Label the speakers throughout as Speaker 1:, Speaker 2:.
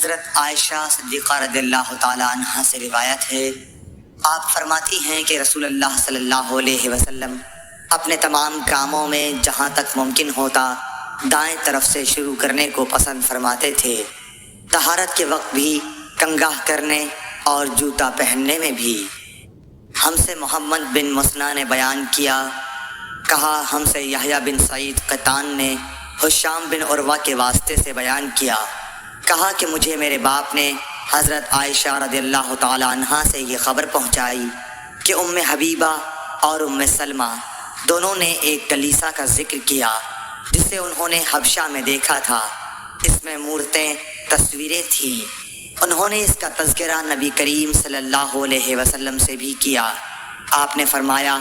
Speaker 1: حضرت عائشہ صدیقہ رضی اللہ تعالیٰ عنہا سے روایت ہے، آپ فرماتی ہیں کہ رسول اللہ صلی اللہ علیہ وسلم اپنے تمام کاموں میں جہاں تک ممکن ہوتا دائیں طرف سے شروع کرنے کو پسند فرماتے تھے، طہارت کے وقت بھی، کنگھا کرنے اور جوتا پہننے میں بھی۔ ہم سے محمد بن مسنہ نے بیان کیا، کہا ہم سے یحییٰ بن سعید قطان نے ہشام بن عروہ کے واسطے سے بیان کیا، کہا کہ مجھے میرے باپ نے حضرت عائشہ رضی اللہ تعالی عنہا سے یہ خبر پہنچائی کہ ام حبیبہ اور ام سلمہ دونوں نے ایک کلیسا کا ذکر کیا جسے انہوں نے حبشہ میں دیکھا تھا، اس میں مورتیں، تصویریں تھیں۔ انہوں نے اس کا تذکرہ نبی کریم صلی اللہ علیہ وسلم سے بھی کیا۔ آپ نے فرمایا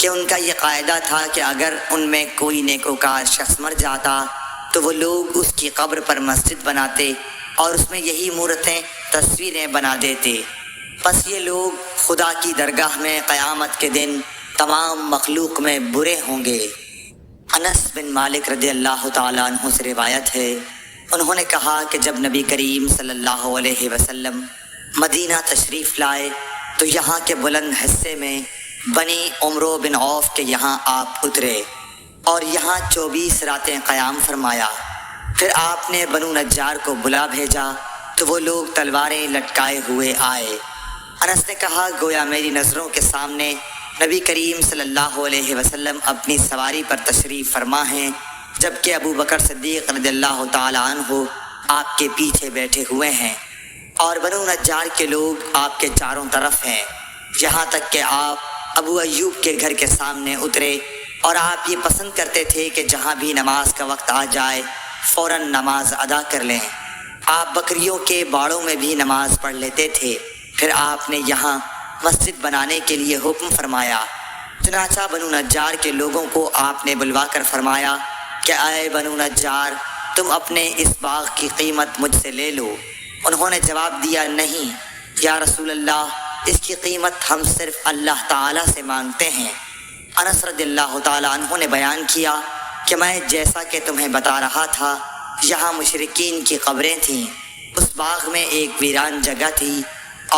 Speaker 1: کہ ان کا یہ قاعدہ تھا کہ اگر ان میں کوئی نیکوکار شخص مر جاتا تو وہ لوگ اس کی قبر پر مسجد بناتے اور اس میں یہی مورتیں، تصویریں بنا دیتے، پس یہ لوگ خدا کی درگاہ میں قیامت کے دن تمام مخلوق میں برے ہوں گے۔ انس بن مالک رضی اللہ تعالیٰ عنہ سے روایت ہے، انہوں نے کہا کہ جب نبی کریم صلی اللہ علیہ وسلم مدینہ تشریف لائے تو یہاں کے بلند حصے میں بنی عمرو بن عوف کے یہاں آپ اترے اور یہاں 24 راتیں قیام فرمایا۔ پھر آپ نے بنو نجار کو بلا بھیجا تو وہ لوگ تلواریں لٹکائے ہوئے آئے۔ انس نے کہا گویا میری نظروں کے سامنے نبی کریم صلی اللہ علیہ وسلم اپنی سواری پر تشریف فرما ہیں، جبکہ ابو بکر صدیق رضی اللہ تعالی عنہ آپ کے پیچھے بیٹھے ہوئے ہیں اور بنو نجار کے لوگ آپ کے چاروں طرف ہیں، یہاں تک کہ آپ ابو ایوب کے گھر کے سامنے اترے اور آپ یہ پسند کرتے تھے کہ جہاں بھی نماز کا وقت آ جائے فوراً نماز ادا کر لیں۔ آپ بکریوں کے باڑوں میں بھی نماز پڑھ لیتے تھے۔ پھر آپ نے یہاں مسجد بنانے کے لیے حکم فرمایا، چنانچہ بنو نجار کے لوگوں کو آپ نے بلوا کر فرمایا کہ اے بنو نجار، تم اپنے اس باغ کی قیمت مجھ سے لے لو۔ انہوں نے جواب دیا، نہیں یا رسول اللہ، اس کی قیمت ہم صرف اللہ تعالیٰ سے مانگتے ہیں۔ انس رضی اللہ تعالیٰ عنہ نے بیان کیا کہ میں جیسا کہ تمہیں بتا رہا تھا یہاں مشرکین کی قبریں تھیں، اس باغ میں ایک ویران جگہ تھی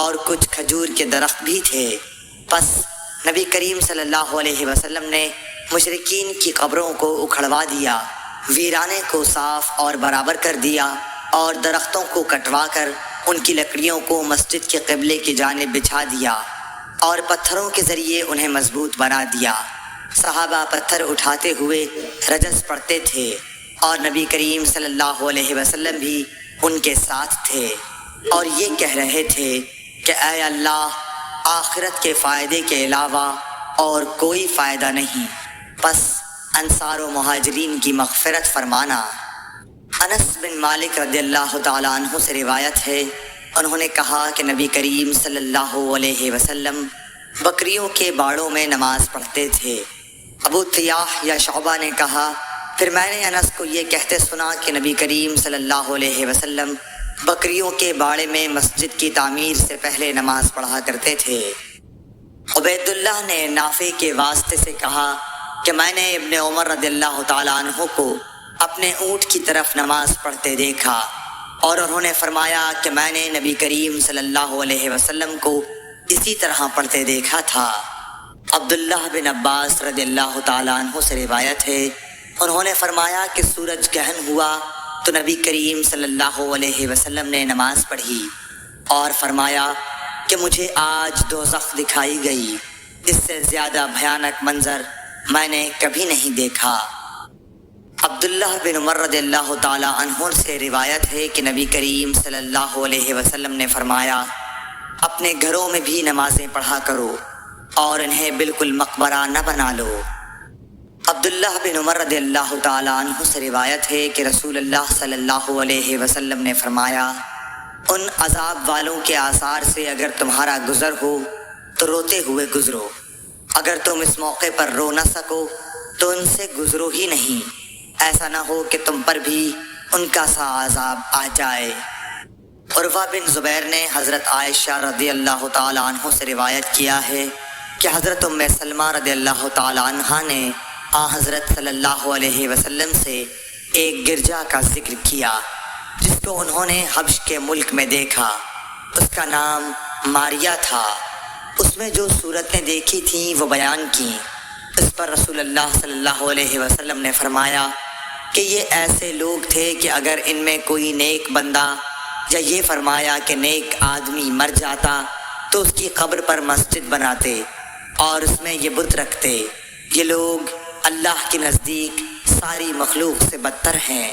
Speaker 1: اور کچھ کھجور کے درخت بھی تھے، پس نبی کریم صلی اللہ علیہ وسلم نے مشرکین کی قبروں کو اکھڑوا دیا، ویرانے کو صاف اور برابر کر دیا اور درختوں کو کٹوا کر ان کی لکڑیوں کو مسجد کے قبلے کی جانب بچھا دیا اور پتھروں کے ذریعے انہیں مضبوط بنا دیا۔ صحابہ پتھر اٹھاتے ہوئے رجز پڑھتے تھے اور نبی کریم صلی اللہ علیہ وسلم بھی ان کے ساتھ تھے اور یہ کہہ رہے تھے کہ اے اللہ، آخرت کے فائدے کے علاوہ اور کوئی فائدہ نہیں، پس انصار و مہاجرین کی مغفرت فرمانا۔ انس بن مالک رضی اللہ تعالیٰ عنہ سے روایت ہے، انہوں نے کہا کہ نبی کریم صلی اللہ علیہ وسلم بکریوں کے باڑوں میں نماز پڑھتے تھے۔ ابو طیاح یا شعبہ نے کہا، پھر میں نے انس کو یہ کہتے سنا کہ نبی کریم صلی اللہ علیہ وسلم بکریوں کے باڑے میں مسجد کی تعمیر سے پہلے نماز پڑھا کرتے تھے۔ عبید اللہ نے نافع کے واسطے سے کہا کہ میں نے ابن عمر رضی اللہ تعالیٰ عنہ کو اپنے اونٹ کی طرف نماز پڑھتے دیکھا اور انہوں نے فرمایا کہ میں نے نبی کریم صلی اللہ علیہ وسلم کو اسی طرح پڑھتے دیکھا تھا۔ عبداللہ بن عباس رضی اللہ تعالیٰ عنہ سے روایت ہے، انہوں نے فرمایا کہ سورج گہن ہوا تو نبی کریم صلی اللہ علیہ وسلم نے نماز پڑھی اور فرمایا کہ مجھے آج دوزخ دکھائی گئی، اس سے زیادہ بھیانک منظر میں نے کبھی نہیں دیکھا۔ عبداللہ بن عمر رضی اللہ تعالیٰ عنہ سے روایت ہے کہ نبی کریم صلی اللہ علیہ وسلم نے فرمایا، اپنے گھروں میں بھی نمازیں پڑھا کرو اور انہیں بالکل مقبرہ نہ بنا لو۔ عبداللہ بن عمر رضی اللہ تعالیٰ عنہ سے روایت ہے کہ رسول اللہ صلی اللہ علیہ وسلم نے فرمایا، ان عذاب والوں کے آثار سے اگر تمہارا گزر ہو تو روتے ہوئے گزرو، اگر تم اس موقع پر رو نہ سکو تو ان سے گزرو ہی نہیں، ایسا نہ ہو کہ تم پر بھی ان کا سا عذاب آ جائے۔ عروہ بن زبیر نے حضرت عائشہ رضی اللہ تعالیٰ عنہ سے روایت کیا ہے کہ حضرت ام سلمہ رضی اللہ تعالیٰ عنہ نے حضرت صلی اللہ علیہ وسلم سے ایک گرجا کا ذکر کیا جس کو انہوں نے حبش کے ملک میں دیکھا، اس کا نام ماریا تھا۔ اس میں جو صورتیں دیکھی تھیں وہ بیان کیں۔ اس پر رسول اللہ صلی اللہ علیہ وسلم نے فرمایا کہ یہ ایسے لوگ تھے کہ اگر ان میں کوئی نیک بندہ، یا یہ فرمایا کہ نیک آدمی مر جاتا تو اس کی قبر پر مسجد بناتے اور اس میں یہ بت رکھتے۔ یہ لوگ اللہ کے نزدیک ساری مخلوق سے بدتر ہیں۔